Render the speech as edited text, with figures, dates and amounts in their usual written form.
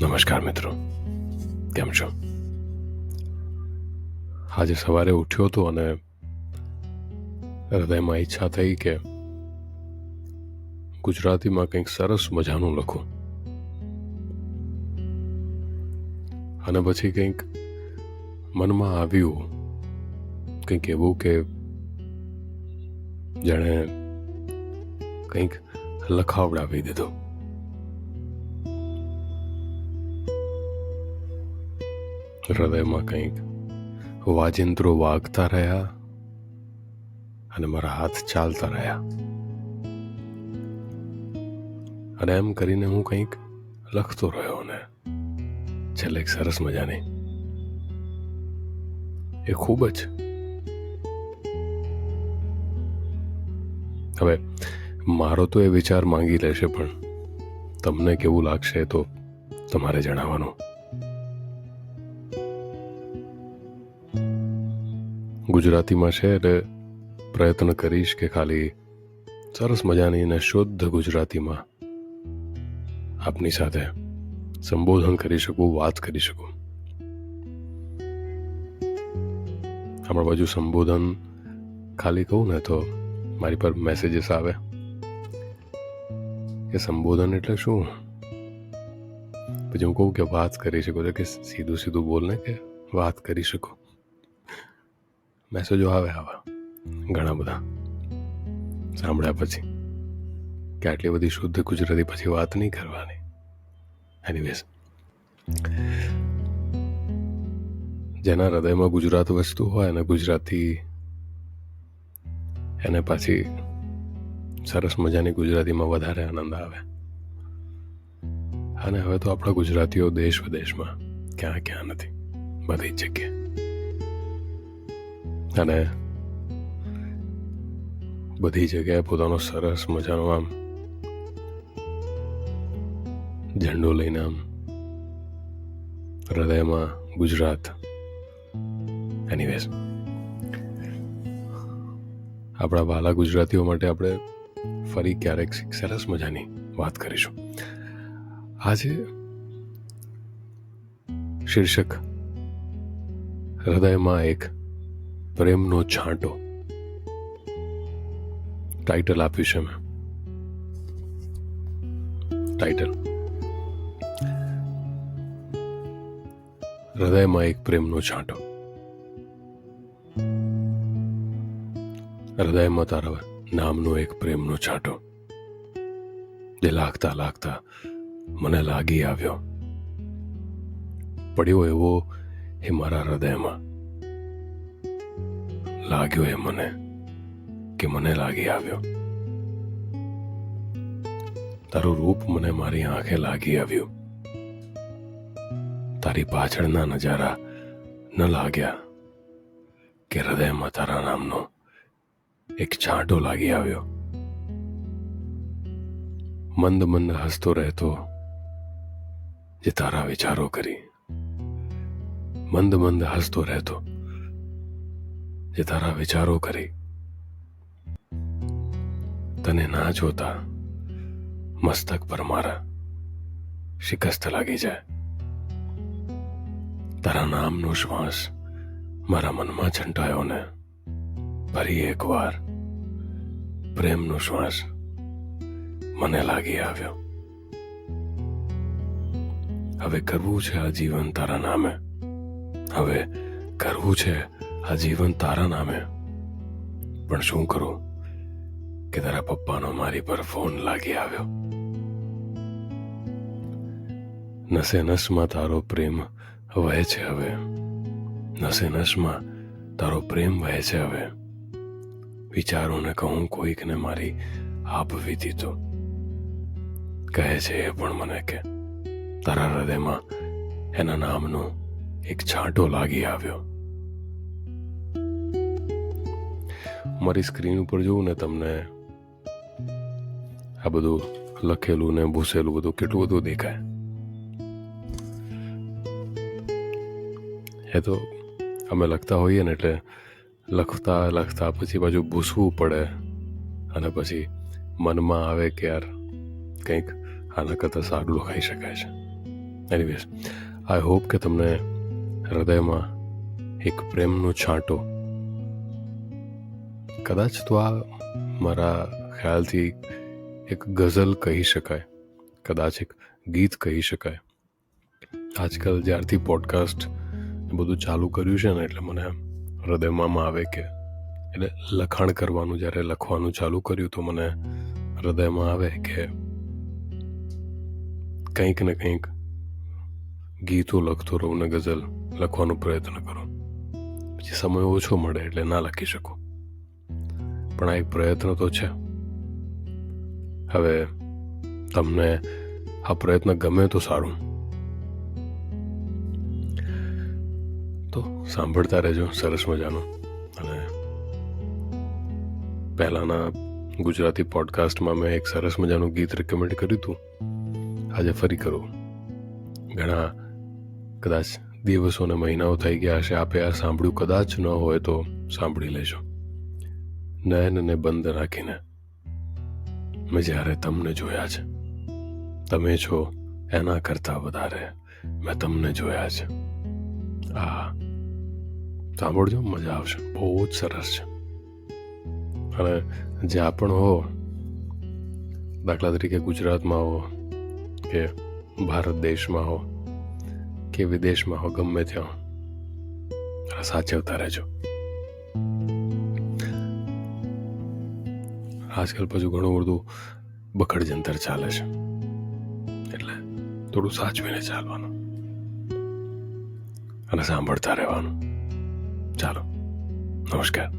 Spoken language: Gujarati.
નમસ્કાર મિત્રો, કેમ છો? આજે સવારે ઉઠ્યો હતો અને હૃદયમાં ઈચ્છા થઈ કે ગુજરાતીમાં કંઈક સરસ મજાનું લખું. અને પછી કંઈક મનમાં આવ્યું, કંઈક એવું કે જાણે કંઈક લખાવડાવી દીધું. હૃદયમાં કંઈક વાજિંત્રો વાગતા રહ્યા અને મારા હાથ ચાલતા રહ્યા. અને એમ કરીને હું કંઈક લખતો રહ્યો ને છેલ્લે એક સરસ મજાની એ ખૂબ જ હવે મારો તો એ વિચાર માંગી લેશે, પણ તમને કેવું લાગશે તો તમારે જણાવવાનું. ગુજરાતીમાં છે એટલે પ્રયત્ન કરીશ કે ખાલી સરસ મજાની અને શુદ્ધ ગુજરાતીમાં આપની સાથે સંબોધન કરી શકું, વાત કરી શકું. આપણા બાજુ સંબોધન ખાલી કહું ને તો મારી પર મેસેજીસ આવે કે સંબોધન એટલે શું. પછી હું કહું કે વાત કરી શકો, કે સીધું સીધું બોલને કે વાત કરી શકો. મેસેજો આવે આવા ઘણા બધા સાંભળ્યા પછી કે આટલી બધી શુદ્ધ ગુજરાતી પછી વાત નહીં કરવાની. એનીવેઝ, જેના હૃદયમાં ગુજરાત વસતું હોય અને ગુજરાતી એને પાછી સરસ મજાની ગુજરાતીમાં વધારે આનંદ આવે. અને હવે તો આપણા ગુજરાતીઓ દેશ વિદેશમાં ક્યાં ક્યાં નથી, બધી જ જગ્યાએ. અને બધી જગ્યાએ પોતાનો સરસ મજાનો આમ ઝંડો લઈને આમ હૃદયમાં ગુજરાત. એનીવેઝ, આપણા વાલા ગુજરાતીઓ માટે આપણે ફરી ક્યારેક સરસ મજાની વાત કરીશું. આજે શીર્ષક હૃદયમાં એક પ્રેમનો છાંટો ટાઇટલ આપ્યું છે મેં. ટાઇટલ હૃદયમાં એક પ્રેમનો છાંટો. હૃદયમાં તારા નામનો એક પ્રેમનો છાંટો, જે લાગતા લાગતા મને લાગી આવ્યો. પડ્યો એવો એ મારા હૃદયમાં, લાગ્યો એ મને કે મને લાગી આવ્યો. તારું રૂપ મને મારી આંખે લાગી આવ્યું. તારી પાછળના નજારા ન લાગ્યા કે હૃદયમાં તારા નામનો એક છાંટો લાગી આવ્યો. મંદ મંદ હસતો રહેતો જે તારા વિચારો કરી, મંદ મંદ હસતો રહેતો જે તારા વિચારો કરી. તને ના જોતા મસ્તક પર મારા શિકસ્ત લાગી જાય. તારા નામનો શ્વાસ મારા મનમાં છંટાયો ને ફરી એકવાર પ્રેમનો શ્વાસ મને લાગી આવ્યો. હવે કરવું છે આ જીવન તારા નામે, હવે કરવું છે આ જીવન તારા નામે. પણ શું કરું કે તારા પપ્પાનો મારી પર ફોન લાગી આવ્યો. નસે નસમાં તારો પ્રેમ વહે છે હવે, નસે નસમાં તારો પ્રેમ વહે છે હવે. વિચારોને કહું કોઈકને મારી આપ વીતી તો કહે છે એ પણ મને કે તારા હૃદયમાં એના નામનો એક છાંટો લાગી આવ્યો. મારી સ્ક્રીન ઉપર જોઉં ને તમને આ બધું લખેલું ને ભૂસેલું બધું કેટલું બધું દેખાય. એ તો અમે લખતા હોઈએ ને એટલે લખતા લખતા પછી પાછું ભૂસવું પડે અને પછી મનમાં આવે કે યાર કંઈક આના કરતાં સારું લખાઈ શકાય છે. એનીવેઝ, આઈ હોપ કે તમને હૃદયમાં એક પ્રેમનો છાંટો, કદાચ તો આ મારા ખ્યાલથી એક ગઝલ કહી શકાય, કદાચ એક ગીત કહી શકાય. આજકાલ જ્યારથી પોડકાસ્ટ બધું ચાલુ કર્યું છે ને, એટલે મને હૃદયમાં આવે કે એટલે લખાણ કરવાનું, જ્યારે લખવાનું ચાલુ કર્યું તો મને હૃદયમાં આવે કે કંઈક ને કંઈક ગીતો લખતો રહું ને ગઝલ લખવાનો પ્રયત્ન કરું. પછી સમય ઓછો મળે એટલે ના લખી શકું, પણ આ એક પ્રયત્ન તો છે. હવે તમને આ પ્રયત્ન ગમે તો સારું, તો સાંભળતા રહેજો. સરસ મજાનું. અને પહેલાંના ગુજરાતી પોડકાસ્ટમાં મેં એક સરસ મજાનું ગીત રેકમેન્ડ કર્યું હતું, આજે ફરી કરું. ઘણા કદાચ દિવસો અને મહિનાઓ થઈ ગયા હશે આપે આ સાંભળ્યું, કદાચ ન હોય તો સાંભળી લેજો. નયનને બંધ રાખીને મેં જ્યારે તમને જોયા છે, તમે છો એના કરતાં વધારે મેં તમને જોયા છે. સાંભળજો, મજા આવશે, બહુ જ સરસ છે. અને જ્યાં પણ હો, દાખલા તરીકે ગુજરાતમાં હો કે ભારત દેશમાં હો કે વિદેશમાં હો, ગમે ત્યાં સાચવતા રહેજો. આજકાલ પાછું ઘણું બધું બખડ જંતર ચાલે છે, એટલે થોડું સાચવીને ચાલવાનું અને સાંભળતા રહેવાનું. ચાલો, નમસ્કાર.